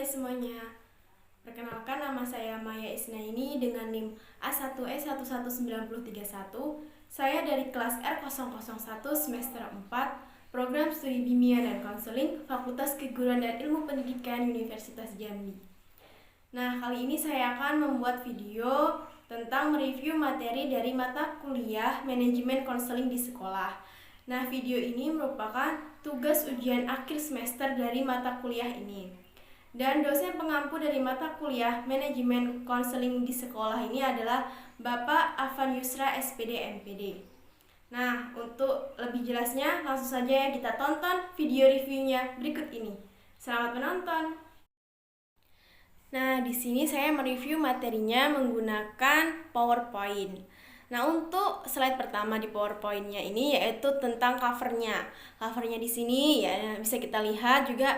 semuanya, perkenalkan nama saya Maya Isnaini dengan NIM A1E11931. Saya dari kelas R001 semester 4, program studi Bimbingan dan Konseling, Fakultas Keguruan dan Ilmu Pendidikan Universitas Jambi. Nah, kali ini saya akan membuat video tentang mereview materi dari mata kuliah Manajemen Konseling di sekolah. Nah, video ini merupakan tugas ujian akhir semester dari mata kuliah ini. Dan dosen pengampu dari mata kuliah Manajemen Konseling di sekolah ini adalah Bapak Afan Yusra SPD MPD. Nah, untuk lebih jelasnya langsung saja kita tonton video reviewnya berikut ini. Selamat menonton. Nah, di sini saya mereview materinya menggunakan PowerPoint. Nah, untuk slide pertama di PowerPoint-nya ini yaitu tentang covernya. Covernya di sini ya bisa kita lihat juga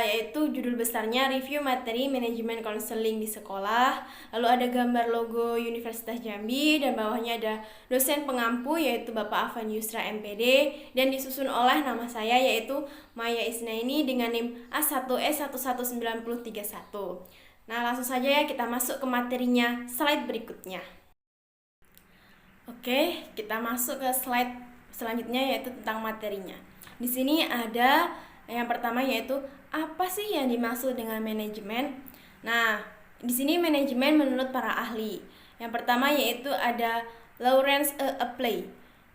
yaitu judul besarnya Review Materi Manajemen Konseling di Sekolah. Lalu ada gambar logo Universitas Jambi dan bawahnya ada dosen pengampu yaitu Bapak Afan Yusra MPD dan disusun oleh nama saya yaitu Maya Isnaini dengan NIM A1E11931. Nah, langsung saja ya kita masuk ke materinya slide berikutnya. Oke, kita masuk ke slide selanjutnya yaitu tentang materinya. Di sini ada yang pertama yaitu apa sih yang dimaksud dengan manajemen? Nah, di sini manajemen menurut para ahli. Yang pertama yaitu ada Lawrence Apley.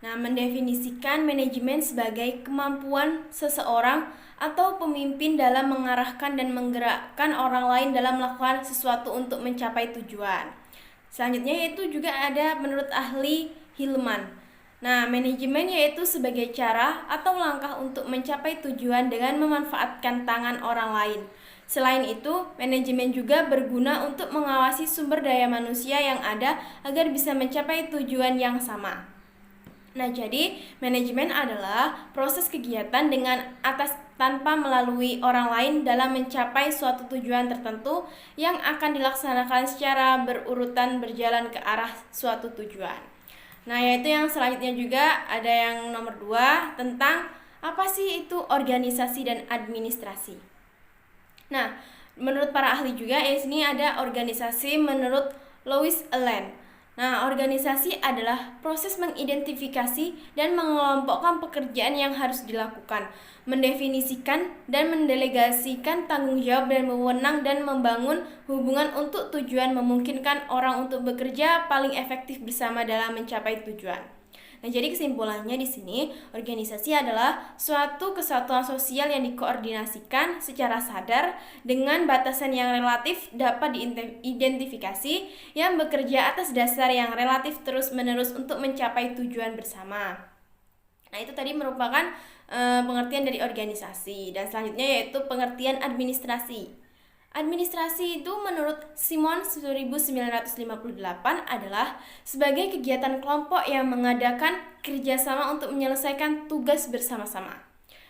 Nah, mendefinisikan manajemen sebagai kemampuan seseorang atau pemimpin dalam mengarahkan dan menggerakkan orang lain dalam melakukan sesuatu untuk mencapai tujuan. Selanjutnya yaitu juga ada menurut ahli Hillman. Nah, manajemen yaitu sebagai cara atau langkah untuk mencapai tujuan dengan memanfaatkan tangan orang lain. Selain itu, manajemen juga berguna untuk mengawasi sumber daya manusia yang ada agar bisa mencapai tujuan yang sama. Nah, jadi manajemen adalah proses kegiatan dengan atas tanpa melalui orang lain dalam mencapai suatu tujuan tertentu yang akan dilaksanakan secara berurutan berjalan ke arah suatu tujuan. Nah, yaitu yang selanjutnya juga ada yang nomor 2 tentang apa sih itu organisasi dan administrasi. Nah, menurut para ahli juga di sini ada organisasi menurut Louis Allen. Nah, organisasi adalah proses mengidentifikasi dan mengelompokkan pekerjaan yang harus dilakukan, mendefinisikan dan mendelegasikan tanggung jawab dan wewenang dan membangun hubungan untuk tujuan memungkinkan orang untuk bekerja paling efektif bersama dalam mencapai tujuan. Nah, jadi kesimpulannya di sini, organisasi adalah suatu kesatuan sosial yang dikoordinasikan secara sadar dengan batasan yang relatif dapat diidentifikasi yang bekerja atas dasar yang relatif terus-menerus untuk mencapai tujuan bersama. Nah, itu tadi merupakan pengertian dari organisasi. Dan selanjutnya yaitu pengertian administrasi. Administrasi itu menurut Simon 1958 adalah sebagai kegiatan kelompok yang mengadakan kerjasama untuk menyelesaikan tugas bersama-sama.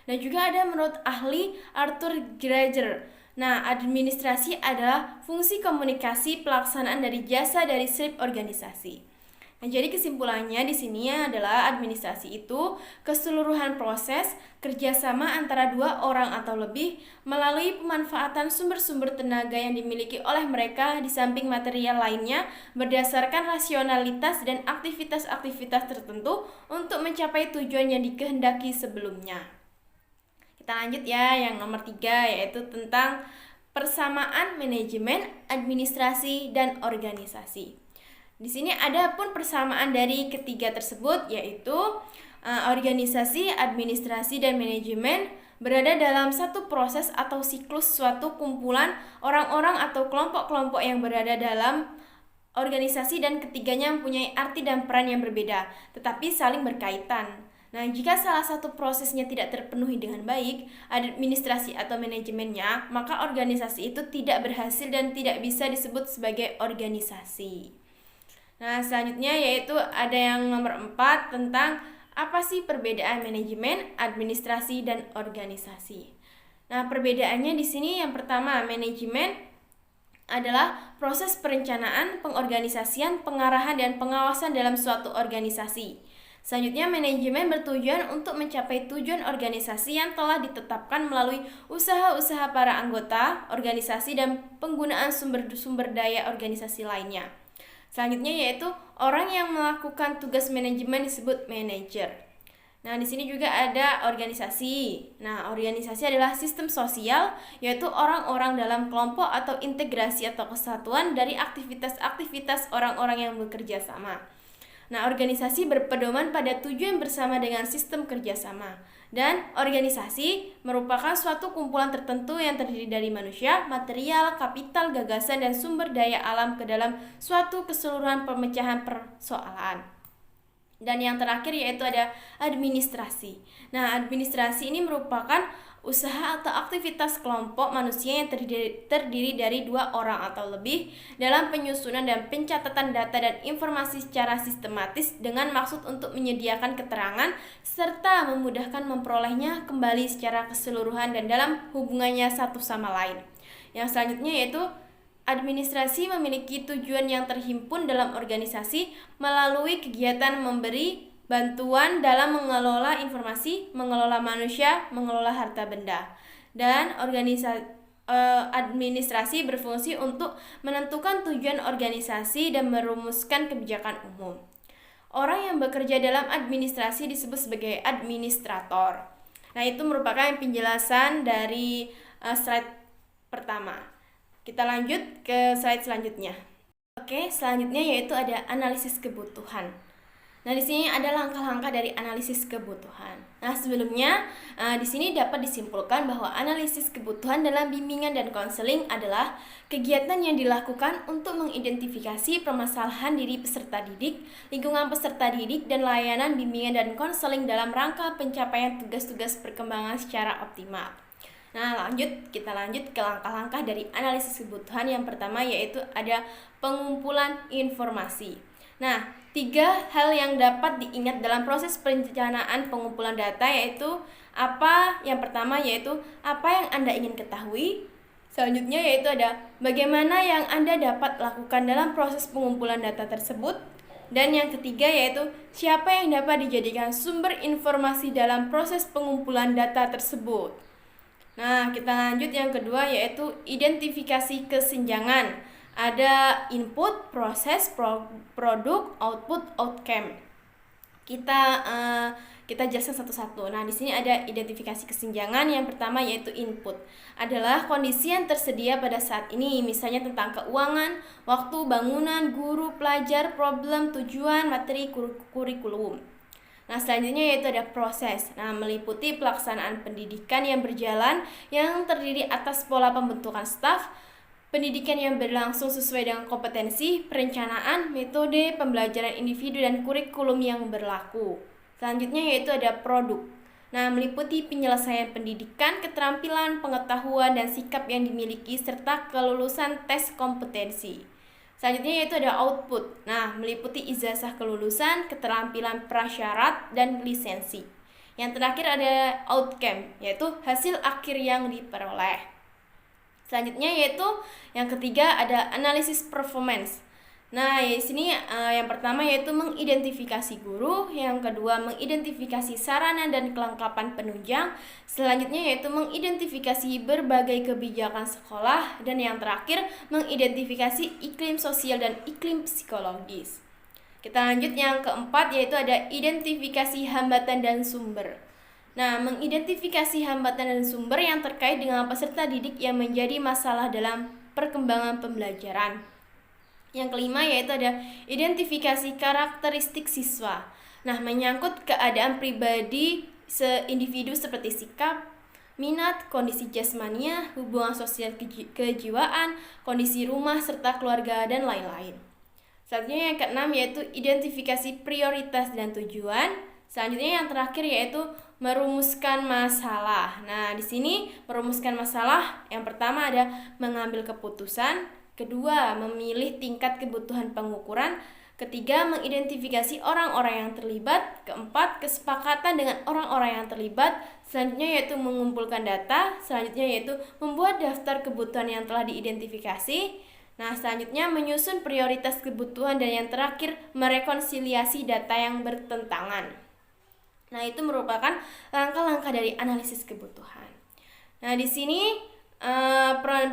Dan juga ada menurut ahli Arthur Graeger. Nah, administrasi adalah fungsi komunikasi pelaksanaan dari jasa dari setiap organisasi. Nah, jadi kesimpulannya di sini adalah administrasi itu keseluruhan proses kerjasama antara dua orang atau lebih melalui pemanfaatan sumber-sumber tenaga yang dimiliki oleh mereka di samping material lainnya berdasarkan rasionalitas dan aktivitas-aktivitas tertentu untuk mencapai tujuan yang dikehendaki sebelumnya. Kita lanjut ya, yang nomor 3 yaitu tentang persamaan manajemen, administrasi, dan organisasi. Di sini ada pun persamaan dari ketiga tersebut yaitu organisasi, administrasi, dan manajemen berada dalam satu proses atau siklus suatu kumpulan orang-orang atau kelompok-kelompok yang berada dalam organisasi dan ketiganya mempunyai arti dan peran yang berbeda tetapi saling berkaitan. Nah, jika salah satu prosesnya tidak terpenuhi dengan baik, administrasi atau manajemennya, maka organisasi itu tidak berhasil dan tidak bisa disebut sebagai organisasi. Nah, selanjutnya yaitu ada yang nomor 4 tentang apa sih perbedaan manajemen, administrasi, dan organisasi. Nah, perbedaannya di sini yang pertama, manajemen adalah proses perencanaan, pengorganisasian, pengarahan, dan pengawasan dalam suatu organisasi. Selanjutnya, manajemen bertujuan untuk mencapai tujuan organisasi yang telah ditetapkan melalui usaha-usaha para anggota organisasi dan penggunaan sumber-sumber daya organisasi lainnya. Selanjutnya yaitu orang yang melakukan tugas manajemen disebut manajer. Nah, di sini juga ada organisasi. Nah, organisasi adalah sistem sosial, yaitu orang-orang dalam kelompok atau integrasi atau kesatuan dari aktivitas-aktivitas orang-orang yang bekerja sama. Nah, organisasi berpedoman pada tujuan bersama dengan sistem kerjasama. Dan organisasi merupakan suatu kumpulan tertentu yang terdiri dari manusia, material, kapital, gagasan, dan sumber daya alam ke dalam suatu keseluruhan pemecahan persoalan. Dan yang terakhir yaitu ada administrasi. Nah, administrasi ini merupakan usaha atau aktivitas kelompok manusia yang terdiri dari 2 orang atau lebih dalam penyusunan dan pencatatan data dan informasi secara sistematis dengan maksud untuk menyediakan keterangan serta memudahkan memperolehnya kembali secara keseluruhan dan dalam hubungannya satu sama lain. Yang selanjutnya yaitu administrasi memiliki tujuan yang terhimpun dalam organisasi melalui kegiatan memberi bantuan dalam mengelola informasi, mengelola manusia, mengelola harta benda. Dan administrasi berfungsi untuk menentukan tujuan organisasi dan merumuskan kebijakan umum. Orang yang bekerja dalam administrasi disebut sebagai administrator. Nah, itu merupakan penjelasan dari slide pertama. Kita lanjut ke slide selanjutnya. Oke, selanjutnya yaitu ada analisis kebutuhan. Nah, di sini ada langkah-langkah dari analisis kebutuhan. Nah, sebelumnya di sini dapat disimpulkan bahwa analisis kebutuhan dalam bimbingan dan konseling adalah kegiatan yang dilakukan untuk mengidentifikasi permasalahan diri peserta didik, lingkungan peserta didik, dan layanan bimbingan dan konseling dalam rangka pencapaian tugas-tugas perkembangan secara optimal. Nah, kita lanjut ke langkah-langkah dari analisis kebutuhan. Yang pertama yaitu ada pengumpulan informasi. Nah, 3 hal yang dapat diingat dalam proses perencanaan pengumpulan data yaitu yang pertama yaitu apa yang Anda ingin ketahui. Selanjutnya yaitu ada bagaimana yang Anda dapat lakukan dalam proses pengumpulan data tersebut. Dan yang ketiga yaitu siapa yang dapat dijadikan sumber informasi dalam proses pengumpulan data tersebut. Nah, kita lanjut yang kedua yaitu identifikasi kesenjangan. Ada input, proses, produk, output, outcome. Kita jelaskan satu-satu. Nah, di sini ada identifikasi kesenjangan. Yang pertama yaitu input. Adalah kondisi yang tersedia pada saat ini, misalnya tentang keuangan, waktu, bangunan, guru, pelajar, problem, tujuan, materi, kurikulum. Nah, selanjutnya yaitu ada proses. Nah, meliputi pelaksanaan pendidikan yang berjalan yang terdiri atas pola pembentukan staf, pendidikan yang berlangsung sesuai dengan kompetensi, perencanaan, metode, pembelajaran individu, dan kurikulum yang berlaku. Selanjutnya yaitu ada produk. Nah, meliputi penyelesaian pendidikan, keterampilan, pengetahuan, dan sikap yang dimiliki, serta kelulusan tes kompetensi. Selanjutnya yaitu ada output. Nah, meliputi ijazah kelulusan, keterampilan prasyarat, dan lisensi. Yang terakhir ada outcome, yaitu hasil akhir yang diperoleh. Selanjutnya yaitu yang ketiga ada analisis performance. Nah, di sini yang pertama yaitu mengidentifikasi guru, yang kedua mengidentifikasi sarana dan kelengkapan penunjang, selanjutnya yaitu mengidentifikasi berbagai kebijakan sekolah, dan yang terakhir mengidentifikasi iklim sosial dan iklim psikologis. Kita lanjut yang keempat yaitu ada identifikasi hambatan dan sumber. Nah, mengidentifikasi hambatan dan sumber yang terkait dengan peserta didik yang menjadi masalah dalam perkembangan pembelajaran. Yang kelima yaitu ada identifikasi karakteristik siswa. Nah, menyangkut keadaan pribadi seindividu seperti sikap, minat, kondisi jasmania, hubungan sosial kejiwaan, kondisi rumah serta keluarga, dan lain-lain. Selanjutnya yang keenam yaitu identifikasi prioritas dan tujuan. Selanjutnya yang terakhir yaitu merumuskan masalah. Nah, di sini merumuskan masalah yang pertama ada mengambil keputusan, kedua, memilih tingkat kebutuhan pengukuran, ketiga, mengidentifikasi orang-orang yang terlibat, keempat, kesepakatan dengan orang-orang yang terlibat, selanjutnya yaitu mengumpulkan data, selanjutnya yaitu membuat daftar kebutuhan yang telah diidentifikasi, Nah, selanjutnya menyusun prioritas kebutuhan, dan yang terakhir merekonsiliasi data yang bertentangan. Nah, itu merupakan langkah-langkah dari analisis kebutuhan. Nah, di sini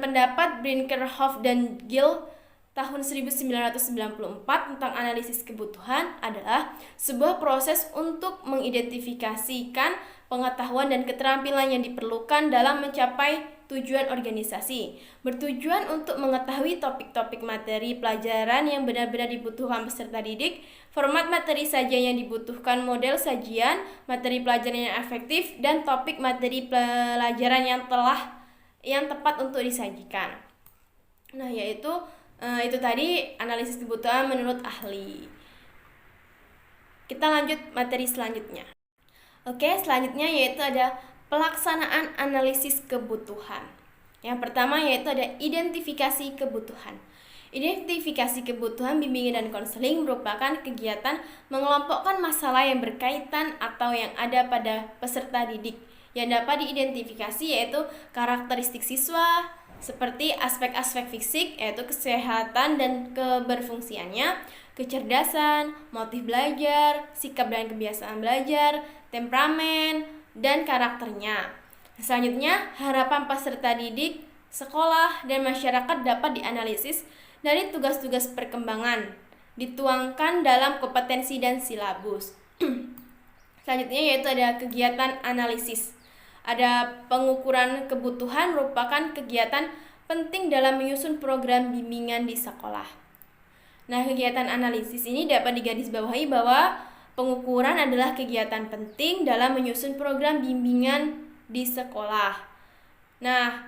pendapat Brinkerhoff dan Gill tahun 1994 tentang analisis kebutuhan adalah sebuah proses untuk mengidentifikasikan pengetahuan dan keterampilan yang diperlukan dalam mencapai tujuan organisasi, bertujuan untuk mengetahui topik-topik materi pelajaran yang benar-benar dibutuhkan peserta didik, format materi sajian yang dibutuhkan, model sajian, materi pelajaran yang efektif, dan topik materi pelajaran yang tepat untuk disajikan. Nah, yaitu itu tadi analisis kebutuhan menurut ahli. Kita lanjut materi selanjutnya. Oke, selanjutnya yaitu ada pelaksanaan analisis kebutuhan. Yang pertama yaitu ada identifikasi kebutuhan. Identifikasi kebutuhan bimbingan dan konseling merupakan kegiatan mengelompokkan masalah yang berkaitan atau yang ada pada peserta didik. Yang dapat diidentifikasi yaitu karakteristik siswa, seperti aspek-aspek fisik yaitu kesehatan dan keberfungsiannya, kecerdasan, motif belajar, sikap dan kebiasaan belajar, temperamen, dan karakternya. Selanjutnya, harapan peserta didik, sekolah, dan masyarakat dapat dianalisis dari tugas-tugas perkembangan, dituangkan dalam kompetensi dan silabus. Selanjutnya yaitu ada kegiatan analisis. Ada pengukuran kebutuhan merupakan kegiatan penting dalam menyusun program bimbingan di sekolah. Nah, kegiatan analisis ini dapat digarisbawahi bahwa pengukuran adalah kegiatan penting dalam menyusun program bimbingan di sekolah. Nah,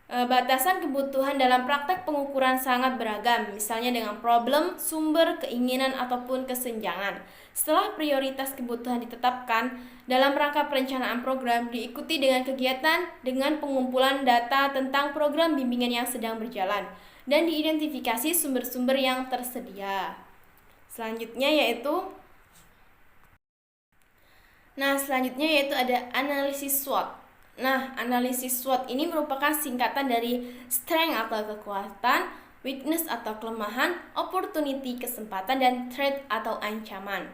batasan kebutuhan dalam praktek pengukuran sangat beragam, misalnya dengan problem, sumber, keinginan, ataupun kesenjangan. Setelah prioritas kebutuhan ditetapkan, dalam rangka perencanaan program diikuti dengan kegiatan dengan pengumpulan data tentang program bimbingan yang sedang berjalan dan diidentifikasi sumber-sumber yang tersedia. Selanjutnya yaitu ada analisis SWOT. Nah, analisis SWOT ini merupakan singkatan dari strength atau kekuatan, weakness atau kelemahan, opportunity kesempatan, dan threat atau ancaman.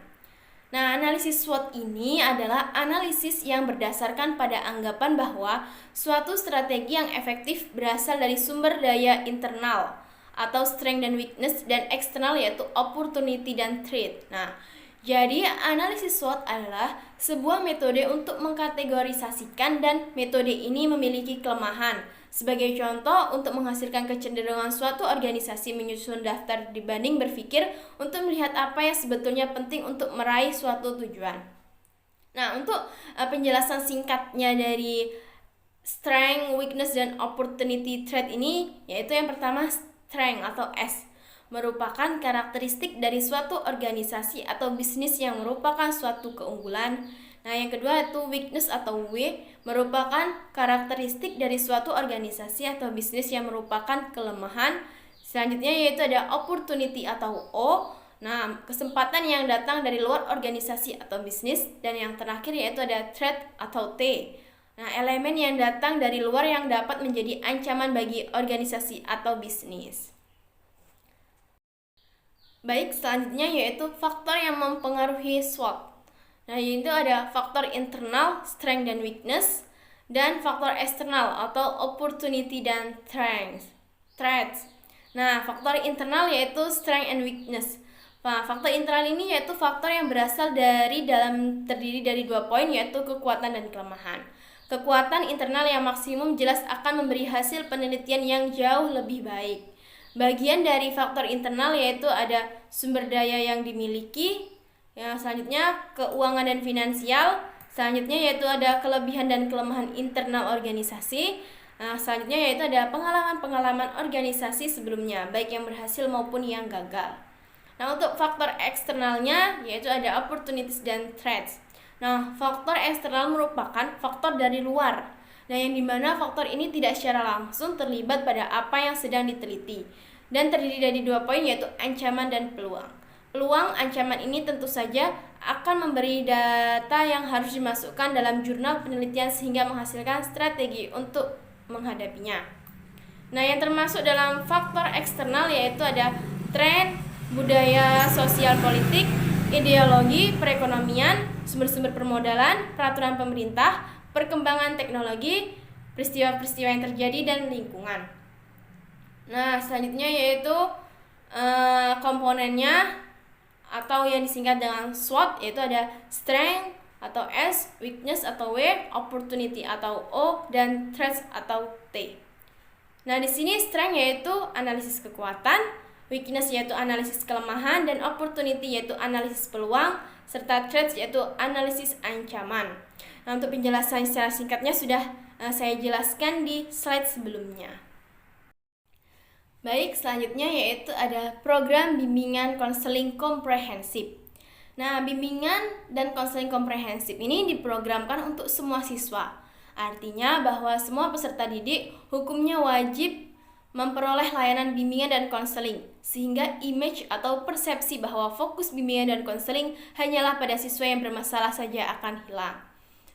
Nah, analisis SWOT ini adalah analisis yang berdasarkan pada anggapan bahwa suatu strategi yang efektif berasal dari sumber daya internal atau strength dan weakness, dan eksternal yaitu opportunity dan threat. Nah, jadi analisis SWOT adalah sebuah metode untuk mengkategorisasikan, dan metode ini memiliki kelemahan. Sebagai contoh, untuk menghasilkan kecenderungan suatu organisasi menyusun daftar dibanding berpikir untuk melihat apa yang sebetulnya penting untuk meraih suatu tujuan. Nah, untuk penjelasan singkatnya dari strength, weakness, dan opportunity threat ini, yaitu yang pertama strength atau S merupakan karakteristik dari suatu organisasi atau bisnis yang merupakan suatu keunggulan. Nah, yang kedua itu weakness atau W merupakan karakteristik dari suatu organisasi atau bisnis yang merupakan kelemahan. Selanjutnya yaitu ada opportunity atau O. Nah, kesempatan yang datang dari luar organisasi atau bisnis. Dan yang terakhir yaitu ada threat atau T. Nah, elemen yang datang dari luar yang dapat menjadi ancaman bagi organisasi atau bisnis. Baik, selanjutnya yaitu faktor yang mempengaruhi SWOT. Nah, yaitu ada faktor internal, strength dan weakness, dan faktor eksternal atau opportunity dan threats. Nah, faktor internal yaitu strength and weakness. Nah, faktor internal ini yaitu faktor yang berasal terdiri dari 2 poin, yaitu kekuatan dan kelemahan. Kekuatan internal yang maksimum jelas akan memberi hasil penelitian yang jauh lebih baik. Bagian dari faktor internal yaitu ada sumber daya yang dimiliki, yang selanjutnya keuangan dan finansial, selanjutnya yaitu ada kelebihan dan kelemahan internal organisasi, selanjutnya yaitu ada pengalaman-pengalaman organisasi sebelumnya, baik yang berhasil maupun yang gagal. Nah, untuk faktor eksternalnya yaitu ada opportunities dan threats. Nah, faktor eksternal merupakan faktor dari luar. Nah, yang dimana faktor ini tidak secara langsung terlibat pada apa yang sedang diteliti, dan terdiri dari 2 poin yaitu ancaman dan peluang. Peluang ancaman ini tentu saja akan memberi data yang harus dimasukkan dalam jurnal penelitian sehingga menghasilkan strategi untuk menghadapinya. Nah, yang termasuk dalam faktor eksternal yaitu ada tren, budaya sosial politik, ideologi, perekonomian, sumber-sumber permodalan, peraturan pemerintah, perkembangan teknologi, peristiwa-peristiwa yang terjadi, dan lingkungan. Nah, selanjutnya yaitu komponennya atau yang disingkat dengan SWOT, yaitu ada strength atau S, weakness atau W, opportunity atau O, dan threats atau T. Nah, di sini strength yaitu analisis kekuatan, weakness yaitu analisis kelemahan, dan opportunity yaitu analisis peluang, serta threats yaitu analisis ancaman. Nah, untuk penjelasan secara singkatnya sudah saya jelaskan di slide sebelumnya. Baik, selanjutnya yaitu ada program bimbingan konseling komprehensif. Nah, bimbingan dan konseling komprehensif ini diprogramkan untuk semua siswa. Artinya bahwa semua peserta didik hukumnya wajib memperoleh layanan bimbingan dan konseling, sehingga image atau persepsi bahwa fokus bimbingan dan konseling hanyalah pada siswa yang bermasalah saja akan hilang.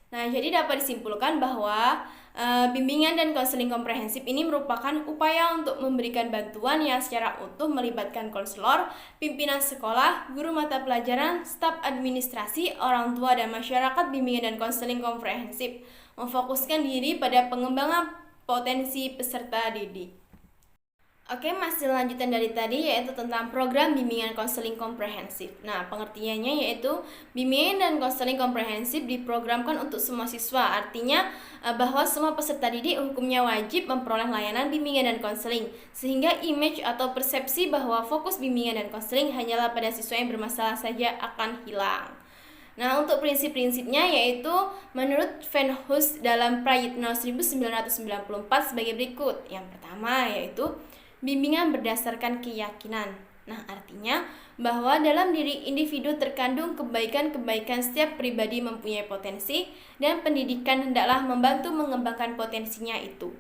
Nah, jadi dapat disimpulkan bahwa bimbingan dan konseling komprehensif ini merupakan upaya untuk memberikan bantuan yang secara utuh melibatkan konselor, pimpinan sekolah, guru mata pelajaran, staf administrasi, orang tua, dan masyarakat. Bimbingan dan konseling komprehensif memfokuskan diri pada pengembangan potensi peserta didik. Oke, masih lanjutan dari tadi yaitu tentang program bimbingan konseling komprehensif. Nah, pengertiannya yaitu bimbingan dan konseling komprehensif diprogramkan untuk semua siswa. Artinya bahwa semua peserta didik hukumnya wajib memperoleh layanan bimbingan dan konseling, sehingga image atau persepsi bahwa fokus bimbingan dan konseling hanyalah pada siswa yang bermasalah saja akan hilang. Nah, untuk prinsip-prinsipnya yaitu menurut Van Hoos dalam Prayitno 1994 sebagai berikut. Yang pertama yaitu bimbingan berdasarkan keyakinan. Nah, artinya bahwa dalam diri individu terkandung kebaikan-kebaikan setiap pribadi mempunyai potensi, dan pendidikan hendaklah membantu mengembangkan potensinya itu.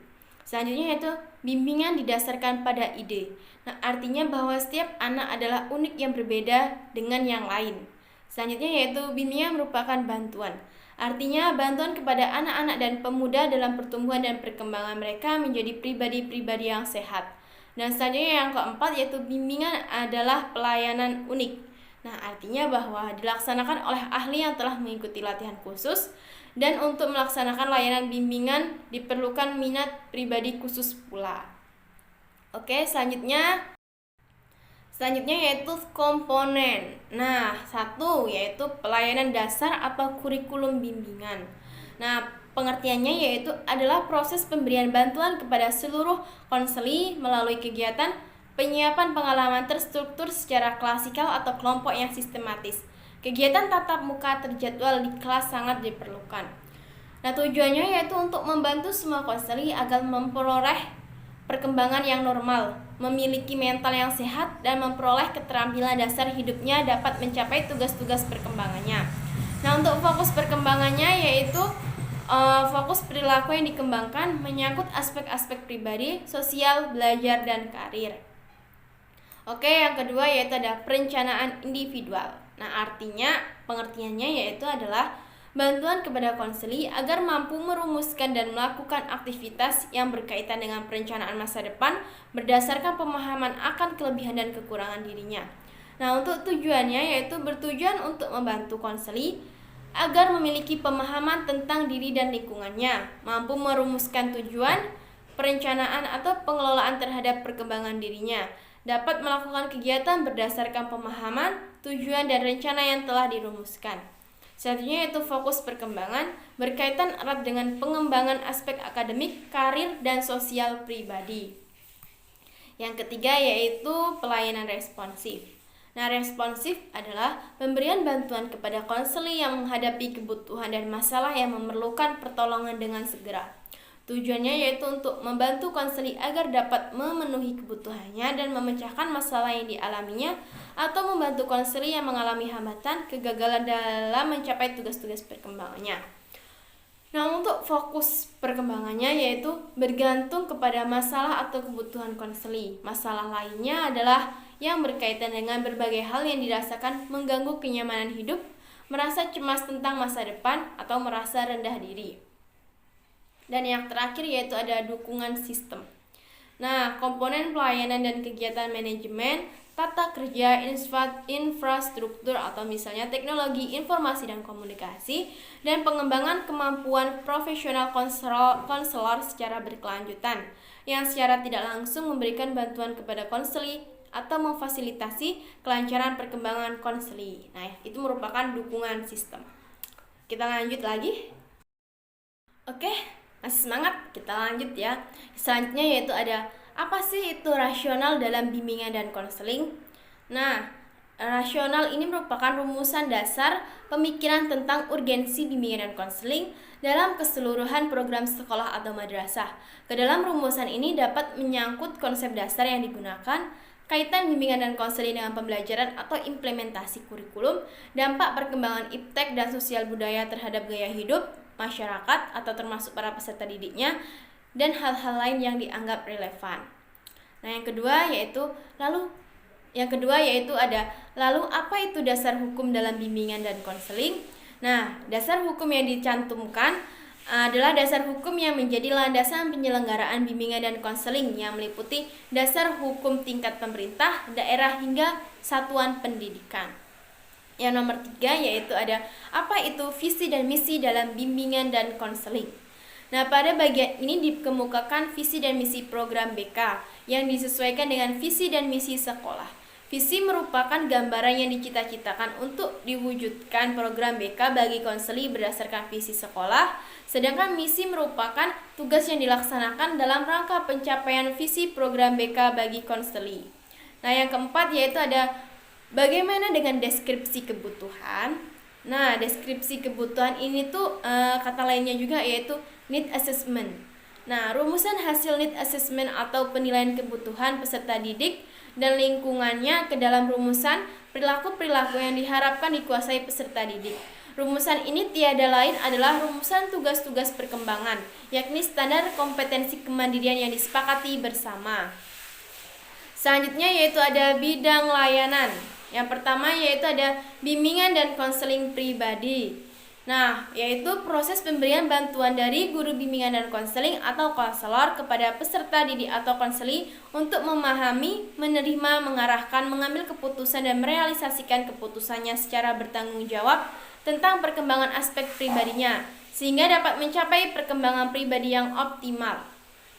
Selanjutnya yaitu bimbingan didasarkan pada ide. Nah, artinya bahwa setiap anak adalah unik yang berbeda dengan yang lain. Selanjutnya yaitu bimbingan merupakan bantuan. Artinya bantuan kepada anak-anak dan pemuda dalam pertumbuhan dan perkembangan mereka menjadi pribadi-pribadi yang sehat. Dan selanjutnya yang keempat yaitu bimbingan adalah pelayanan unik. Nah, artinya bahwa dilaksanakan oleh ahli yang telah mengikuti latihan khusus, dan untuk melaksanakan layanan bimbingan diperlukan minat pribadi khusus pula. Oke, selanjutnya yaitu komponen. Nah, satu yaitu pelayanan dasar atau kurikulum bimbingan. Nah, pengertiannya yaitu adalah proses pemberian bantuan kepada seluruh konseli melalui kegiatan penyiapan pengalaman terstruktur secara klasikal atau kelompok yang sistematis. Kegiatan tatap muka terjadwal di kelas sangat diperlukan. Nah, tujuannya yaitu untuk membantu semua konseli agar memperoleh perkembangan yang normal, memiliki mental yang sehat, dan memperoleh keterampilan dasar hidupnya dapat mencapai tugas-tugas perkembangannya. Nah, untuk fokus perkembangannya yaitu fokus perilaku yang dikembangkan menyangkut aspek-aspek pribadi, sosial, belajar, dan karir. Oke, yang kedua yaitu ada perencanaan individual. Nah, artinya pengertiannya yaitu adalah bantuan kepada konseli agar mampu merumuskan dan melakukan aktivitas yang berkaitan dengan perencanaan masa depan berdasarkan pemahaman akan kelebihan dan kekurangan dirinya. Nah, untuk tujuannya yaitu bertujuan untuk membantu konseli agar memiliki pemahaman tentang diri dan lingkungannya, mampu merumuskan tujuan, perencanaan atau pengelolaan terhadap perkembangan dirinya, dapat melakukan kegiatan berdasarkan pemahaman, tujuan, dan rencana yang telah dirumuskan. Selanjutnya yaitu fokus perkembangan berkaitan erat dengan pengembangan aspek akademik, karir, dan sosial pribadi. Yang ketiga yaitu pelayanan responsif. Nah, responsif adalah pemberian bantuan kepada konseli yang menghadapi kebutuhan dan masalah yang memerlukan pertolongan dengan segera. Tujuannya yaitu untuk membantu konseli agar dapat memenuhi kebutuhannya dan memecahkan masalah yang dialaminya, atau membantu konseli yang mengalami hambatan, kegagalan dalam mencapai tugas-tugas perkembangannya. Nah, untuk fokus perkembangannya yaitu bergantung kepada masalah atau kebutuhan konseli. Masalah lainnya adalah yang berkaitan dengan berbagai hal yang dirasakan mengganggu kenyamanan hidup, merasa cemas tentang masa depan, atau merasa rendah diri. Dan yang terakhir yaitu ada dukungan sistem. Nah, komponen pelayanan dan kegiatan manajemen, tata kerja, infrastruktur atau misalnya teknologi informasi dan komunikasi, dan pengembangan kemampuan profesional konselor secara berkelanjutan, yang secara tidak langsung memberikan bantuan kepada konseli atau memfasilitasi kelancaran perkembangan konseli. Nah, itu merupakan dukungan sistem. Kita lanjut lagi. Oke, masih semangat? Kita lanjut ya. Selanjutnya yaitu ada apa sih itu rasional dalam bimbingan dan konseling? Nah, rasional ini merupakan rumusan dasar pemikiran tentang urgensi bimbingan dan konseling dalam keseluruhan program sekolah atau madrasah. Ke dalam rumusan ini dapat menyangkut konsep dasar yang digunakan, kaitan bimbingan dan konseling dengan pembelajaran atau implementasi kurikulum, dampak perkembangan iptek dan sosial budaya terhadap gaya hidup masyarakat atau termasuk para peserta didiknya, dan hal-hal lain yang dianggap relevan. Nah, yang kedua yaitu ada lalu apa itu dasar hukum dalam bimbingan dan konseling? Nah, dasar hukum yang dicantumkan adalah dasar hukum yang menjadi landasan penyelenggaraan bimbingan dan konseling yang meliputi dasar hukum tingkat pemerintah, daerah hingga satuan pendidikan. Yang nomor 3 yaitu ada apa itu visi dan misi dalam bimbingan dan konseling. Nah, pada bagian ini dikemukakan visi dan misi program BK yang disesuaikan dengan visi dan misi sekolah. Visi merupakan gambaran yang dicita-citakan untuk diwujudkan program BK bagi konseli berdasarkan visi sekolah, sedangkan misi merupakan tugas yang dilaksanakan dalam rangka pencapaian visi program BK bagi konseli. Nah, yang keempat yaitu ada bagaimana dengan deskripsi kebutuhan? Nah, deskripsi kebutuhan ini tuh kata lainnya juga yaitu need assessment. Nah, rumusan hasil need assessment atau penilaian kebutuhan peserta didik dan lingkungannya ke dalam rumusan perilaku-perilaku yang diharapkan dikuasai peserta didik. Rumusan ini tiada lain adalah rumusan tugas-tugas perkembangan, yakni standar kompetensi kemandirian yang disepakati bersama. Selanjutnya yaitu ada bidang layanan. Yang pertama yaitu ada bimbingan dan konseling pribadi. Nah, yaitu proses pemberian bantuan dari guru bimbingan dan konseling atau konselor kepada peserta didik atau konseli untuk memahami, menerima, mengarahkan, mengambil keputusan dan merealisasikan keputusannya secara bertanggung jawab tentang perkembangan aspek pribadinya, sehingga dapat mencapai perkembangan pribadi yang optimal.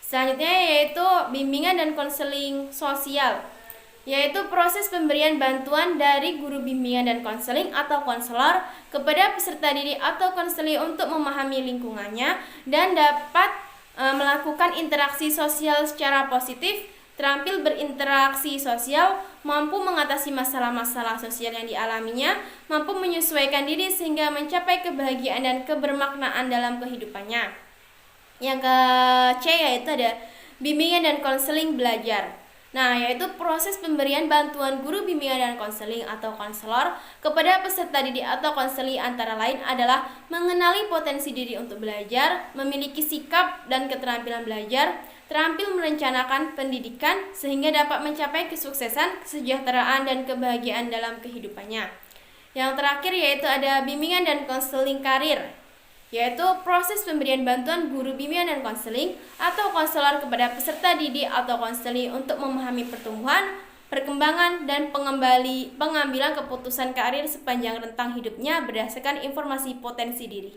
Selanjutnya yaitu bimbingan dan konseling sosial, yaitu proses pemberian bantuan dari guru bimbingan dan konseling atau konselor kepada peserta didik atau konseli untuk memahami lingkungannya dan dapat melakukan interaksi sosial secara positif, terampil berinteraksi sosial, mampu mengatasi masalah-masalah sosial yang dialaminya, mampu menyesuaikan diri sehingga mencapai kebahagiaan dan kebermaknaan dalam kehidupannya. Yang ke C yaitu ada bimbingan dan konseling belajar. Nah, yaitu proses pemberian bantuan guru bimbingan dan konseling atau konselor kepada peserta didik atau konseli antara lain adalah mengenali potensi diri untuk belajar, memiliki sikap dan keterampilan belajar, terampil merencanakan pendidikan sehingga dapat mencapai kesuksesan, kesejahteraan dan kebahagiaan dalam kehidupannya. Yang terakhir yaitu ada bimbingan dan konseling karir, yaitu proses pemberian bantuan guru bimbingan dan konseling atau konselor kepada peserta didik atau konseli untuk memahami pertumbuhan, perkembangan, dan pengambilan keputusan karir sepanjang rentang hidupnya berdasarkan informasi potensi diri.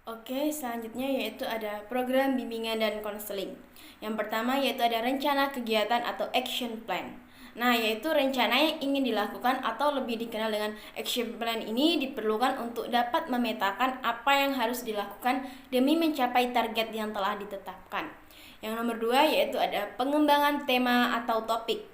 Oke, selanjutnya yaitu ada program bimbingan dan konseling. Yang pertama yaitu ada rencana kegiatan atau action plan. Nah, yaitu rencana yang ingin dilakukan atau lebih dikenal dengan action plan ini diperlukan untuk dapat memetakan apa yang harus dilakukan demi mencapai target yang telah ditetapkan. Yang nomor 2 yaitu ada pengembangan tema atau topik.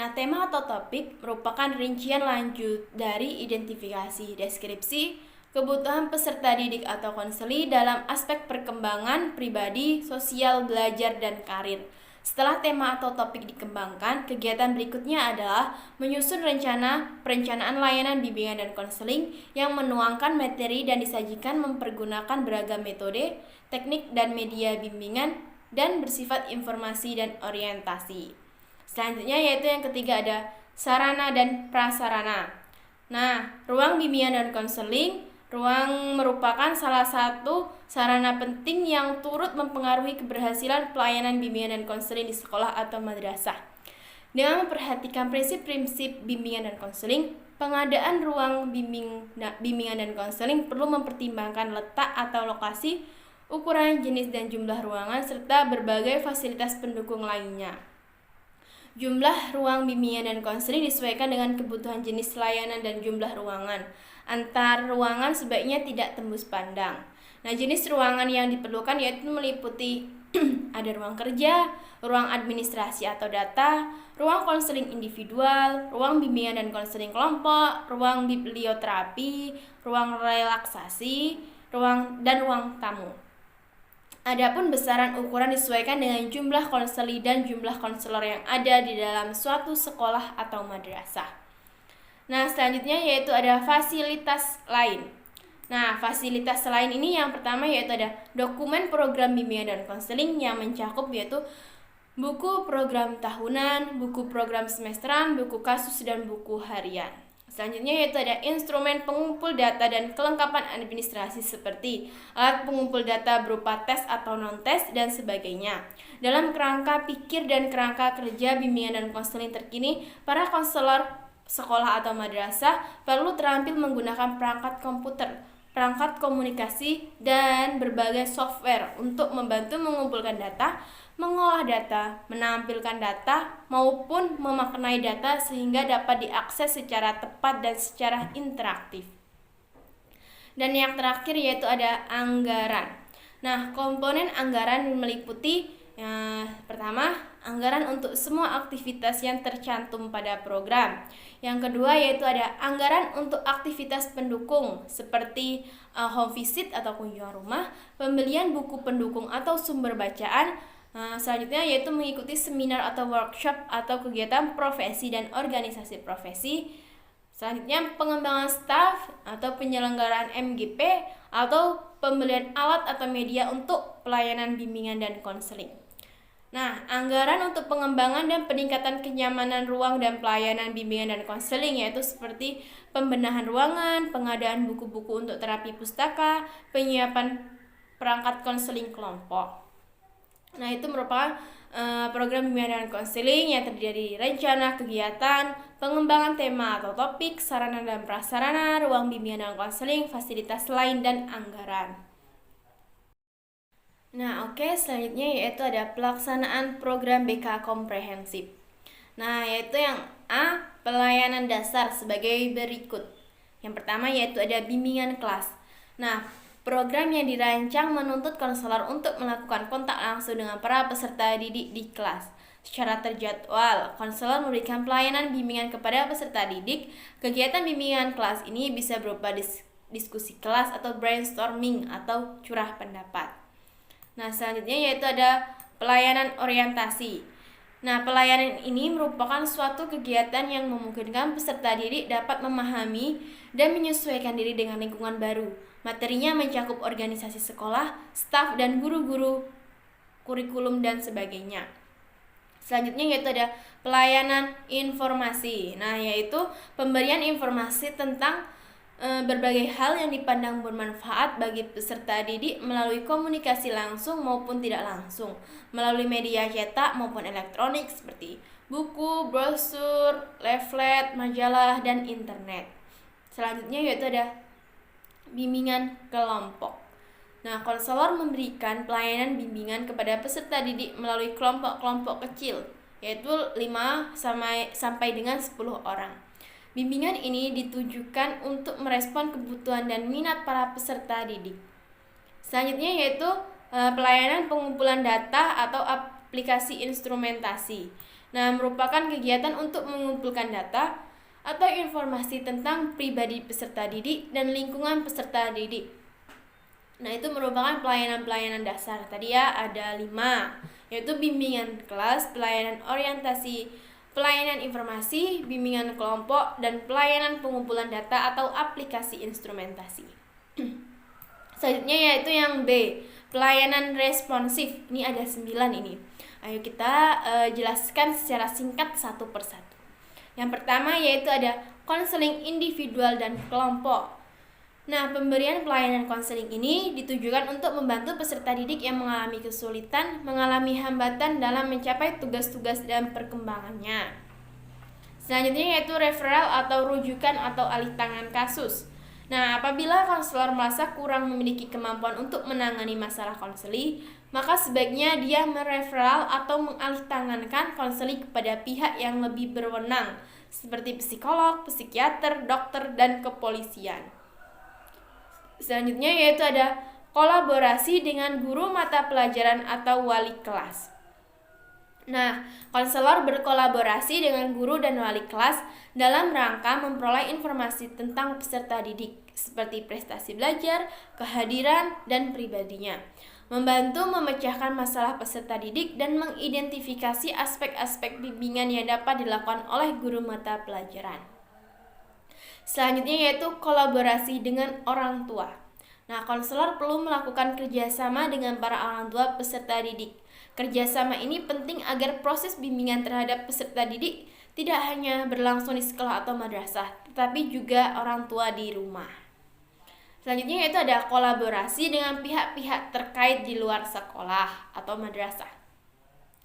Nah, tema atau topik merupakan rincian lanjut dari identifikasi, deskripsi, kebutuhan peserta didik atau konseli dalam aspek perkembangan pribadi, sosial, belajar, dan karir. Setelah tema atau topik dikembangkan, kegiatan berikutnya adalah menyusun perencanaan layanan bimbingan dan konseling yang menuangkan materi dan disajikan mempergunakan beragam metode, teknik, dan media bimbingan dan bersifat informasi dan orientasi. Selanjutnya yaitu yang ketiga ada sarana dan prasarana. Nah, ruang bimbingan dan konseling Ruang merupakan salah satu sarana penting yang turut mempengaruhi keberhasilan pelayanan bimbingan dan konseling di sekolah atau madrasah. Dengan memperhatikan prinsip-prinsip bimbingan dan konseling, pengadaan ruang bimbingan dan konseling perlu mempertimbangkan letak atau lokasi, ukuran, jenis, dan jumlah ruangan, serta berbagai fasilitas pendukung lainnya. Jumlah ruang bimbingan dan konseling disesuaikan dengan kebutuhan jenis layanan dan jumlah ruangan. Antar ruangan sebaiknya tidak tembus pandang. Nah, jenis ruangan yang diperlukan yaitu meliputi ada ruang kerja, ruang administrasi atau data, ruang konseling individual, ruang bimbingan dan konseling kelompok, ruang biblioterapi, ruang relaksasi, ruang tamu. Adapun besaran ukuran disesuaikan dengan jumlah konseli dan jumlah konselor yang ada di dalam suatu sekolah atau madrasah. Nah, selanjutnya yaitu ada fasilitas lain. Nah, fasilitas lain ini yang pertama yaitu ada dokumen program bimbingan dan konseling yang mencakup yaitu buku program tahunan, buku program semesteran, buku kasus, dan buku harian. Selanjutnya yaitu ada instrumen pengumpul data dan kelengkapan administrasi seperti alat pengumpul data berupa tes atau non-tes dan sebagainya. Dalam kerangka pikir dan kerangka kerja bimbingan dan konseling terkini, para konselor sekolah atau madrasah perlu terampil menggunakan perangkat komputer, perangkat komunikasi, dan berbagai software untuk membantu mengumpulkan data, mengolah data, menampilkan data, maupun memaknai data sehingga dapat diakses secara tepat dan secara interaktif. Dan yang terakhir yaitu ada anggaran. Nah, komponen anggaran meliputi pertama, anggaran untuk semua aktivitas yang tercantum pada program. Yang kedua yaitu ada anggaran untuk aktivitas pendukung seperti home visit atau kunjungan rumah, pembelian buku pendukung atau sumber bacaan. Selanjutnya yaitu mengikuti seminar atau workshop atau kegiatan profesi dan organisasi profesi. Selanjutnya pengembangan staf atau penyelenggaraan MGP atau pembelian alat atau media untuk pelayanan bimbingan dan konseling. Nah, anggaran untuk pengembangan dan peningkatan kenyamanan ruang dan pelayanan bimbingan dan konseling yaitu seperti pembenahan ruangan, pengadaan buku-buku untuk terapi pustaka, penyiapan perangkat konseling kelompok. Nah, itu merupakan program bimbingan dan konseling yang terdiri dari rencana kegiatan, pengembangan tema atau topik, sarana dan prasarana, ruang bimbingan dan konseling, fasilitas lain, dan anggaran. Nah, oke, selanjutnya yaitu ada pelaksanaan program BK komprehensif. Nah, yaitu yang A, pelayanan dasar sebagai berikut. Yang pertama yaitu ada bimbingan kelas. Nah, program yang dirancang menuntut konselor untuk melakukan kontak langsung dengan para peserta didik di kelas. Secara terjadwal, konselor memberikan pelayanan bimbingan kepada peserta didik. Kegiatan bimbingan kelas ini bisa berupa diskusi kelas atau brainstorming atau curah pendapat. Nah, selanjutnya yaitu ada pelayanan orientasi. Nah, pelayanan ini merupakan suatu kegiatan yang memungkinkan peserta didik dapat memahami dan menyesuaikan diri dengan lingkungan baru. Materinya mencakup organisasi sekolah, staf, dan guru-guru, kurikulum, dan sebagainya. Selanjutnya yaitu ada pelayanan informasi. Nah, yaitu pemberian informasi tentang berbagai hal yang dipandang bermanfaat bagi peserta didik melalui komunikasi langsung maupun tidak langsung, melalui media cetak maupun elektronik seperti buku, brosur, leaflet, majalah, dan internet. Selanjutnya yaitu ada bimbingan kelompok. Nah, konselor memberikan pelayanan bimbingan kepada peserta didik melalui kelompok-kelompok kecil, yaitu 5 sampai dengan 10 orang. Bimbingan ini ditujukan untuk merespon kebutuhan dan minat para peserta didik. Selanjutnya yaitu pelayanan pengumpulan data atau aplikasi instrumentasi. Nah, merupakan kegiatan untuk mengumpulkan data atau informasi tentang pribadi peserta didik dan lingkungan peserta didik. Nah, itu merupakan pelayanan-pelayanan dasar. Tadi ya ada 5, yaitu bimbingan kelas, pelayanan orientasi, pelayanan informasi, bimbingan kelompok, dan pelayanan pengumpulan data atau aplikasi instrumentasi. Selanjutnya yaitu yang B, pelayanan responsif. Ini ada 9 ini. Ayo kita jelaskan secara singkat satu persatu. Yang pertama yaitu ada konseling individual dan kelompok. Nah, pemberian pelayanan konseling ini ditujukan untuk membantu peserta didik yang mengalami kesulitan, mengalami hambatan dalam mencapai tugas-tugas dan perkembangannya. Selanjutnya yaitu referral atau rujukan atau alih tangan kasus. Nah, apabila konselor merasa kurang memiliki kemampuan untuk menangani masalah konseling, maka sebaiknya dia mereferral atau mengalihtangankan konseling kepada pihak yang lebih berwenang, seperti psikolog, psikiater, dokter, dan kepolisian. Selanjutnya yaitu ada kolaborasi dengan guru mata pelajaran atau wali kelas. Nah, konselor berkolaborasi dengan guru dan wali kelas dalam rangka memperoleh informasi tentang peserta didik, seperti prestasi belajar, kehadiran, dan pribadinya. Membantu memecahkan masalah peserta didik dan mengidentifikasi aspek-aspek bimbingan yang dapat dilakukan oleh guru mata pelajaran. Selanjutnya yaitu kolaborasi dengan orang tua. Nah, konselor perlu melakukan kerjasama dengan para orang tua peserta didik. Kerjasama ini penting agar proses bimbingan terhadap peserta didik tidak hanya berlangsung di sekolah atau madrasah, tetapi juga orang tua di rumah. Selanjutnya yaitu ada kolaborasi dengan pihak-pihak terkait di luar sekolah atau madrasah.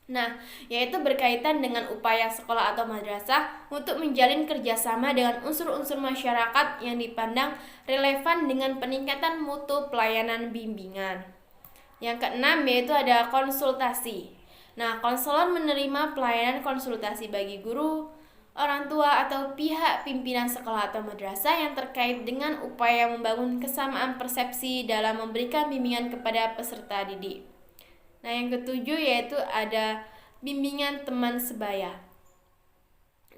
Nah, yaitu berkaitan dengan upaya sekolah atau madrasah untuk menjalin kerjasama dengan unsur-unsur masyarakat yang dipandang relevan dengan peningkatan mutu pelayanan bimbingan. Yang keenam yaitu ada konsultasi. Nah, konselor menerima pelayanan konsultasi bagi guru, orang tua atau pihak pimpinan sekolah atau madrasah yang terkait dengan upaya membangun kesamaan persepsi dalam memberikan bimbingan kepada peserta didik. Nah, yang ketujuh yaitu ada bimbingan teman sebaya.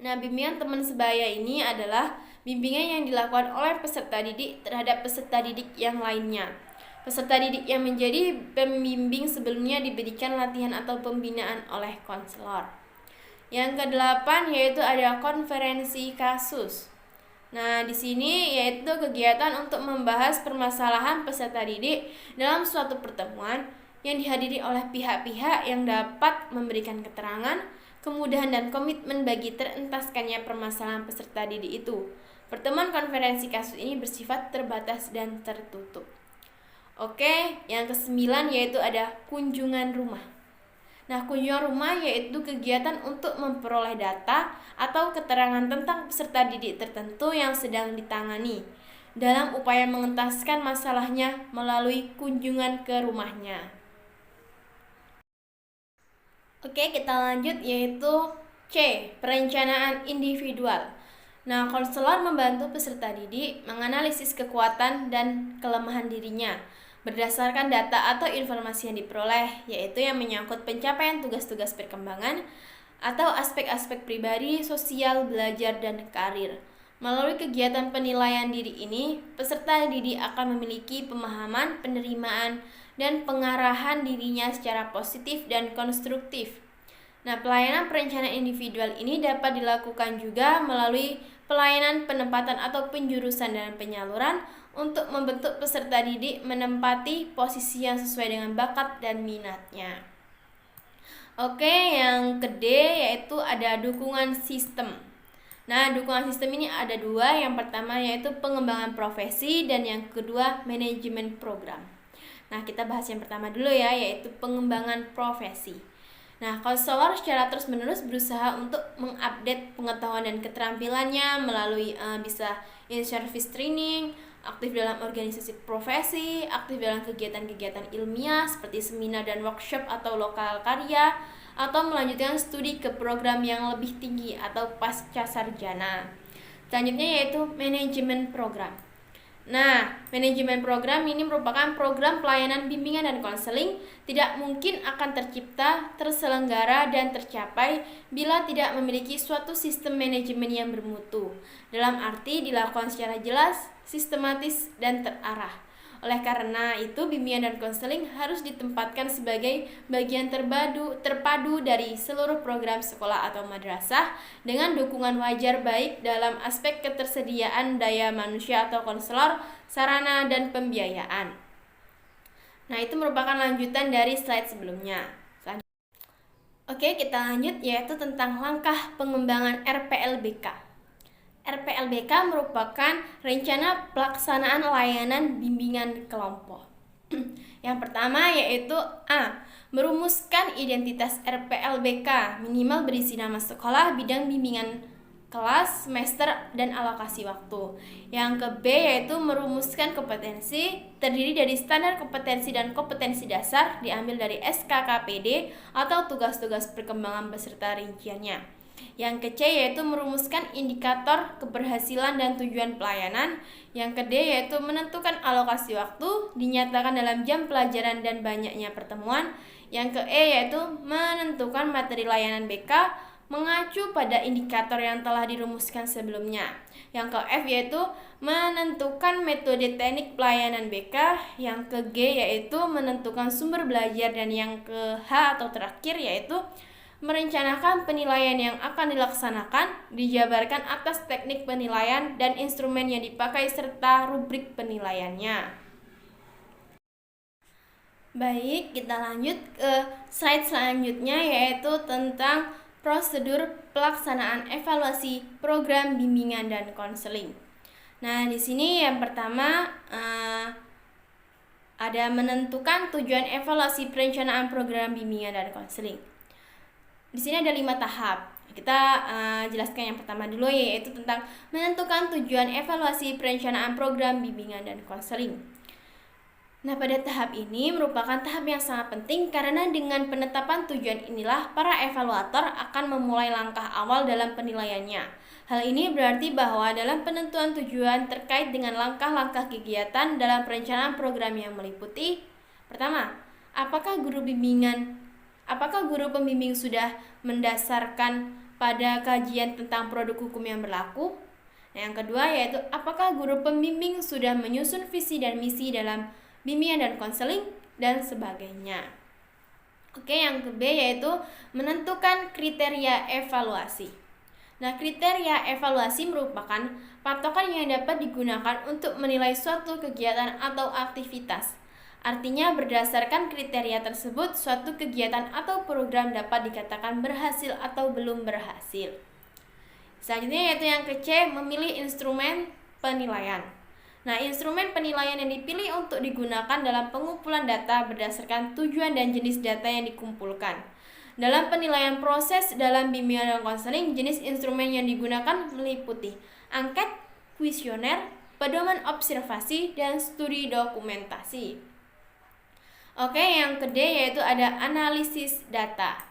Nah, bimbingan teman sebaya ini adalah bimbingan yang dilakukan oleh peserta didik terhadap peserta didik yang lainnya. Peserta didik yang menjadi pembimbing sebelumnya diberikan latihan atau pembinaan oleh konselor. Yang kedelapan yaitu ada konferensi kasus. Nah, di sini yaitu kegiatan untuk membahas permasalahan peserta didik dalam suatu pertemuan yang dihadiri oleh pihak-pihak yang dapat memberikan keterangan, kemudahan dan komitmen bagi terentaskannya permasalahan peserta didik itu. Pertemuan konferensi kasus ini bersifat terbatas dan tertutup. Oke, yang kesembilan yaitu ada kunjungan rumah. Nah, kunjungan rumah yaitu kegiatan untuk memperoleh data atau keterangan tentang peserta didik tertentu yang sedang ditangani dalam upaya mengentaskan masalahnya melalui kunjungan ke rumahnya. Oke, kita lanjut yaitu C, perencanaan individual. Nah, konselor membantu peserta didik menganalisis kekuatan dan kelemahan dirinya berdasarkan data atau informasi yang diperoleh, yaitu yang menyangkut pencapaian tugas-tugas perkembangan atau aspek-aspek pribadi, sosial, belajar, dan karir. Melalui kegiatan penilaian diri ini, peserta didik akan memiliki pemahaman, penerimaan, dan pengarahan dirinya secara positif dan konstruktif. Nah, pelayanan perencanaan individual ini dapat dilakukan juga melalui pelayanan penempatan atau penjurusan dan penyaluran untuk membentuk peserta didik menempati posisi yang sesuai dengan bakat dan minatnya. Oke, yang ke D yaitu ada dukungan sistem. Nah, dukungan sistem ini ada dua. Yang pertama yaitu pengembangan profesi dan yang kedua manajemen program. Nah, kita bahas yang pertama dulu ya, yaitu pengembangan profesi. Nah, konselor secara terus-menerus berusaha untuk mengupdate pengetahuan dan keterampilannya melalui bisa in-service training, aktif dalam organisasi profesi, aktif dalam kegiatan-kegiatan ilmiah seperti seminar dan workshop atau lokal karya, atau melanjutkan studi ke program yang lebih tinggi atau pasca sarjana. Selanjutnya yaitu manajemen program. Nah, manajemen program ini merupakan program pelayanan bimbingan dan konseling tidak mungkin akan tercipta, terselenggara, dan tercapai bila tidak memiliki suatu sistem manajemen yang bermutu. Dalam arti dilakukan secara jelas, sistematis, dan terarah. Oleh karena itu, bimbingan dan konseling harus ditempatkan sebagai bagian terpadu dari seluruh program sekolah atau madrasah dengan dukungan wajar baik dalam aspek ketersediaan daya manusia atau konselor, sarana, dan pembiayaan. Nah, itu merupakan lanjutan dari slide sebelumnya. Oke, kita lanjut yaitu tentang langkah pengembangan RPLBK. RPLBK merupakan rencana pelaksanaan layanan bimbingan kelompok. Yang pertama yaitu A. Merumuskan identitas RPLBK, minimal berisi nama sekolah, bidang bimbingan kelas, semester, dan alokasi waktu. Yang ke B yaitu merumuskan kompetensi, terdiri dari standar kompetensi dan kompetensi dasar, diambil dari SKKPD atau tugas-tugas perkembangan beserta rinciannya. Yang ke C yaitu merumuskan indikator keberhasilan dan tujuan pelayanan. Yang ke D yaitu menentukan alokasi waktu, dinyatakan dalam jam pelajaran dan banyaknya pertemuan. Yang ke E yaitu menentukan materi layanan BK, mengacu pada indikator yang telah dirumuskan sebelumnya. Yang ke F yaitu menentukan metode teknik pelayanan BK. Yang ke G yaitu menentukan sumber belajar. Dan yang ke H atau terakhir yaitu merencanakan penilaian yang akan dilaksanakan, dijabarkan atas teknik penilaian dan instrumen yang dipakai serta rubrik penilaiannya. Baik, kita lanjut ke slide selanjutnya yaitu tentang prosedur pelaksanaan evaluasi program bimbingan dan konseling. Nah, di sini yang pertama ada menentukan tujuan evaluasi perencanaan program bimbingan dan konseling. Di sini ada 5 tahap. Kita jelaskan yang pertama dulu yaitu tentang menentukan tujuan evaluasi perencanaan program bimbingan dan konseling. Nah, pada tahap ini merupakan tahap yang sangat penting karena dengan penetapan tujuan inilah para evaluator akan memulai langkah awal dalam penilaiannya. Hal ini berarti bahwa dalam penentuan tujuan terkait dengan langkah-langkah kegiatan dalam perencanaan program yang meliputi: pertama, apakah guru pembimbing sudah mendasarkan pada kajian tentang produk hukum yang berlaku? Yang kedua yaitu apakah guru pembimbing sudah menyusun visi dan misi dalam bimbingan dan konseling dan sebagainya. Oke, yang ke B yaitu menentukan kriteria evaluasi. Nah, kriteria evaluasi merupakan patokan yang dapat digunakan untuk menilai suatu kegiatan atau aktivitas. Artinya berdasarkan kriteria tersebut suatu kegiatan atau program dapat dikatakan berhasil atau belum berhasil. Selanjutnya yaitu yang ke C, memilih instrumen penilaian. Nah, instrumen penilaian yang dipilih untuk digunakan dalam pengumpulan data berdasarkan tujuan dan jenis data yang dikumpulkan. Dalam penilaian proses dalam bimbingan dan konseling, jenis instrumen yang digunakan meliputi angket, kuesioner, pedoman observasi, dan studi dokumentasi. Oke, yang ke D yaitu ada analisis data.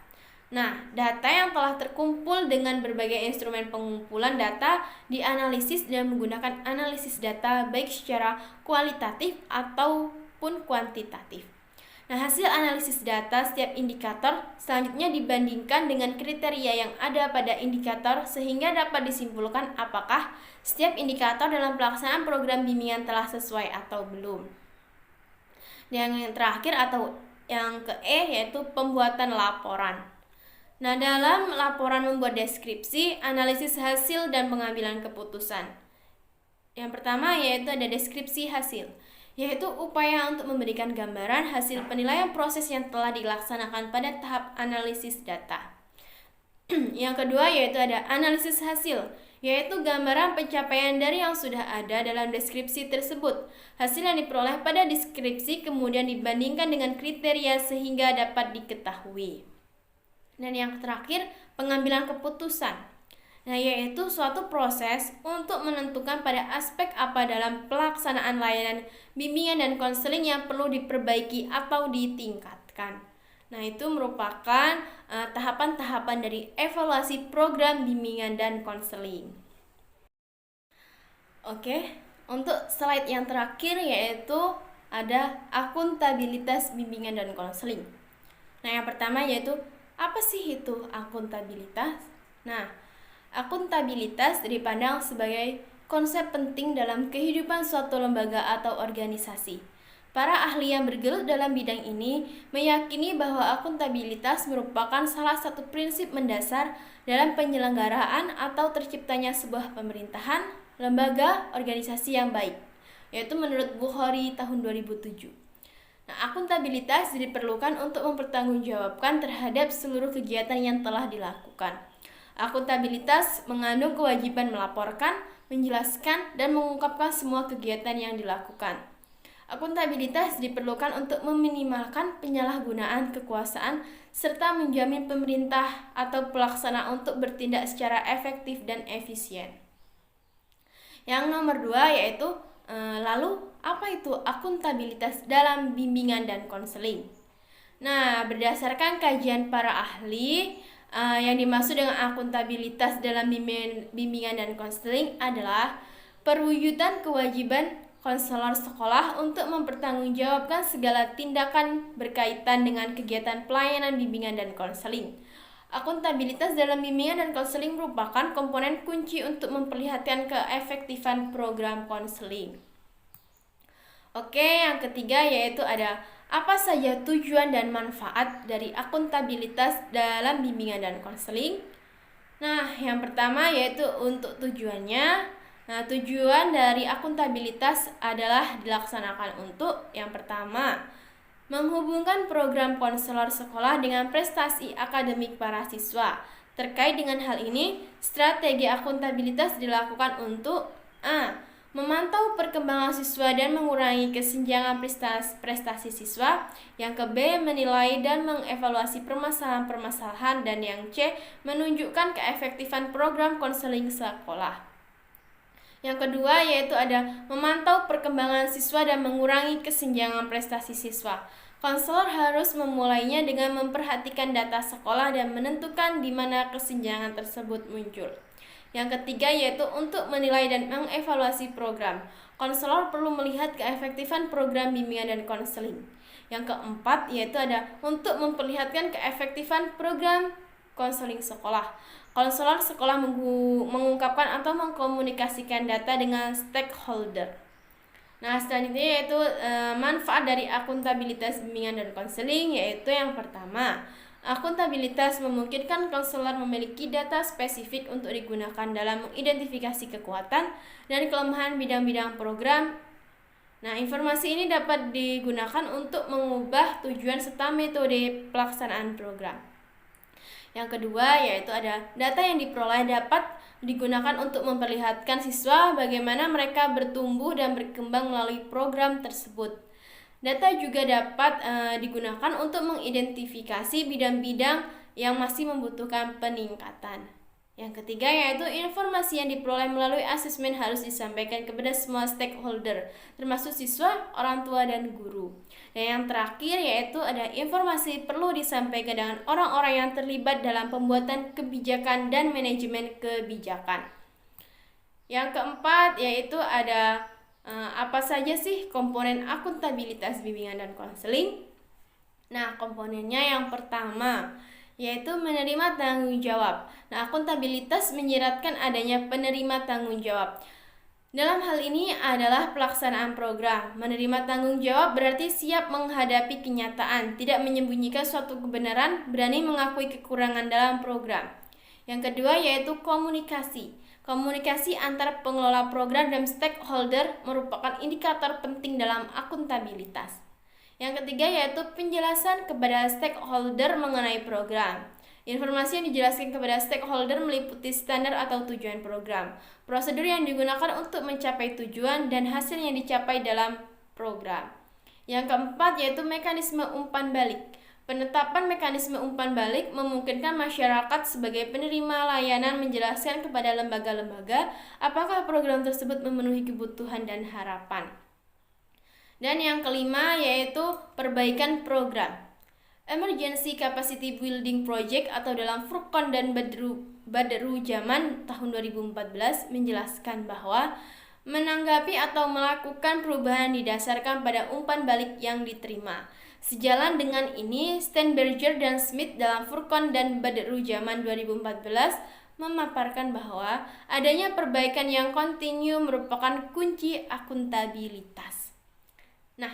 Nah, data yang telah terkumpul dengan berbagai instrumen pengumpulan data dianalisis dan menggunakan analisis data baik secara kualitatif ataupun kuantitatif. Nah, hasil analisis data setiap indikator selanjutnya dibandingkan dengan kriteria yang ada pada indikator sehingga dapat disimpulkan apakah setiap indikator dalam pelaksanaan program bimbingan telah sesuai atau belum. Yang terakhir atau yang ke E yaitu pembuatan laporan. Nah, dalam laporan membuat deskripsi, analisis hasil, dan pengambilan keputusan. Yang pertama yaitu ada deskripsi hasil, yaitu upaya untuk memberikan gambaran hasil penilaian proses yang telah dilaksanakan pada tahap analisis data. Yang kedua yaitu ada analisis hasil, yaitu gambaran pencapaian dari yang sudah ada dalam deskripsi tersebut. Hasil yang diperoleh pada deskripsi kemudian dibandingkan dengan kriteria sehingga dapat diketahui. Dan yang terakhir, pengambilan keputusan. Nah, yaitu suatu proses untuk menentukan pada aspek apa dalam pelaksanaan layanan bimbingan dan konseling yang perlu diperbaiki atau ditingkatkan. Nah, itu merupakan tahapan-tahapan dari evaluasi program bimbingan dan konseling. Oke, untuk slide yang terakhir yaitu ada akuntabilitas bimbingan dan konseling. Nah, yang pertama yaitu apa sih itu akuntabilitas? Nah, akuntabilitas dipandang sebagai konsep penting dalam kehidupan suatu lembaga atau organisasi. Para ahli yang bergelut dalam bidang ini meyakini bahwa akuntabilitas merupakan salah satu prinsip mendasar dalam penyelenggaraan atau terciptanya sebuah pemerintahan, lembaga, organisasi yang baik, yaitu menurut Bukhari tahun 2007. Nah, akuntabilitas diperlukan untuk mempertanggungjawabkan terhadap seluruh kegiatan yang telah dilakukan. Akuntabilitas mengandung kewajiban melaporkan, menjelaskan, dan mengungkapkan semua kegiatan yang dilakukan. Akuntabilitas diperlukan untuk meminimalkan penyalahgunaan kekuasaan serta menjamin pemerintah atau pelaksana untuk bertindak secara efektif dan efisien. Yang nomor 2 yaitu lalu apa itu akuntabilitas dalam bimbingan dan konseling? Nah, berdasarkan kajian para ahli, yang dimaksud dengan akuntabilitas dalam bimbingan dan konseling adalah perwujudan kewajiban konselor sekolah untuk mempertanggungjawabkan segala tindakan berkaitan dengan kegiatan pelayanan bimbingan dan konseling. Akuntabilitas dalam bimbingan dan konseling merupakan komponen kunci untuk memperlihatkan keefektifan program konseling. Oke, yang ketiga yaitu ada apa saja tujuan dan manfaat dari akuntabilitas dalam bimbingan dan konseling. Nah, yang pertama yaitu untuk tujuannya. Nah, tujuan dari akuntabilitas adalah dilaksanakan untuk yang pertama, menghubungkan program konselor sekolah dengan prestasi akademik para siswa. Terkait dengan hal ini, strategi akuntabilitas dilakukan untuk A. Memantau perkembangan siswa dan mengurangi kesenjangan prestasi siswa. Yang ke B. Menilai dan mengevaluasi permasalahan-permasalahan. Dan yang C. Menunjukkan keefektifan program konseling sekolah. Yang kedua yaitu ada memantau perkembangan siswa dan mengurangi kesenjangan prestasi siswa. Konselor harus memulainya dengan memperhatikan data sekolah dan menentukan di mana kesenjangan tersebut muncul. Yang ketiga yaitu untuk menilai dan mengevaluasi program. Konselor perlu melihat keefektifan program bimbingan dan konseling. Yang keempat yaitu ada untuk memperlihatkan keefektifan program konseling sekolah. Konselor sekolah mengungkapkan atau mengkomunikasikan data dengan stakeholder. Nah, selanjutnya yaitu manfaat dari akuntabilitas bimbingan dan konseling, yaitu yang pertama, akuntabilitas memungkinkan konselor memiliki data spesifik untuk digunakan dalam mengidentifikasi kekuatan dan kelemahan bidang-bidang program. Nah, informasi ini dapat digunakan untuk mengubah tujuan serta metode pelaksanaan program. Yang kedua yaitu ada data yang diperoleh dapat digunakan untuk memperlihatkan siswa bagaimana mereka bertumbuh dan berkembang melalui program tersebut. Data juga dapat digunakan untuk mengidentifikasi bidang-bidang yang masih membutuhkan peningkatan. Yang ketiga yaitu informasi yang diperoleh melalui asesmen harus disampaikan kepada semua stakeholder, termasuk siswa, orang tua, dan guru. Dan yang terakhir yaitu ada informasi perlu disampaikan dengan orang-orang yang terlibat dalam pembuatan kebijakan dan manajemen kebijakan. Yang keempat yaitu ada apa saja sih komponen akuntabilitas bimbingan dan konseling? Nah, komponennya yang pertama yaitu menerima tanggung jawab. Nah, akuntabilitas menyiratkan adanya penerima tanggung jawab. Dalam hal ini adalah pelaksanaan program. Menerima tanggung jawab berarti siap menghadapi kenyataan, tidak menyembunyikan suatu kebenaran, berani mengakui kekurangan dalam program. Yang kedua yaitu komunikasi. Komunikasi antar pengelola program dan stakeholder merupakan indikator penting dalam akuntabilitas. Yang ketiga yaitu penjelasan kepada stakeholder mengenai program. Informasi yang dijelaskan kepada stakeholder meliputi standar atau tujuan program, prosedur yang digunakan untuk mencapai tujuan, dan hasil yang dicapai dalam program. Yang keempat yaitu mekanisme umpan balik. Penetapan mekanisme umpan balik memungkinkan masyarakat sebagai penerima layanan menjelaskan kepada lembaga-lembaga apakah program tersebut memenuhi kebutuhan dan harapan. Dan yang kelima yaitu perbaikan program. Emergency Capacity Building Project atau dalam Furqan dan Badru Zaman tahun 2014 menjelaskan bahwa menanggapi atau melakukan perubahan didasarkan pada umpan balik yang diterima. Sejalan dengan ini, Steinberger dan Smith dalam Furqan dan Badru Zaman 2014 memaparkan bahwa adanya perbaikan yang kontinu merupakan kunci akuntabilitas. Nah,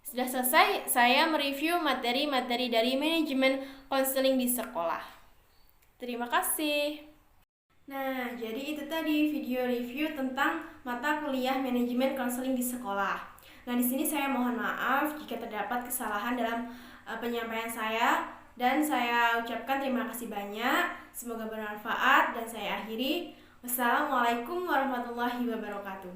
sudah selesai saya mereview materi-materi dari manajemen konseling di sekolah. Terima kasih. Nah, jadi itu tadi video review tentang mata kuliah manajemen konseling di sekolah. Nah, di sini saya mohon maaf jika terdapat kesalahan dalam penyampaian saya, dan saya ucapkan terima kasih banyak. Semoga bermanfaat akan saya akhiri. Wassalamualaikum warahmatullahi wabarakatuh.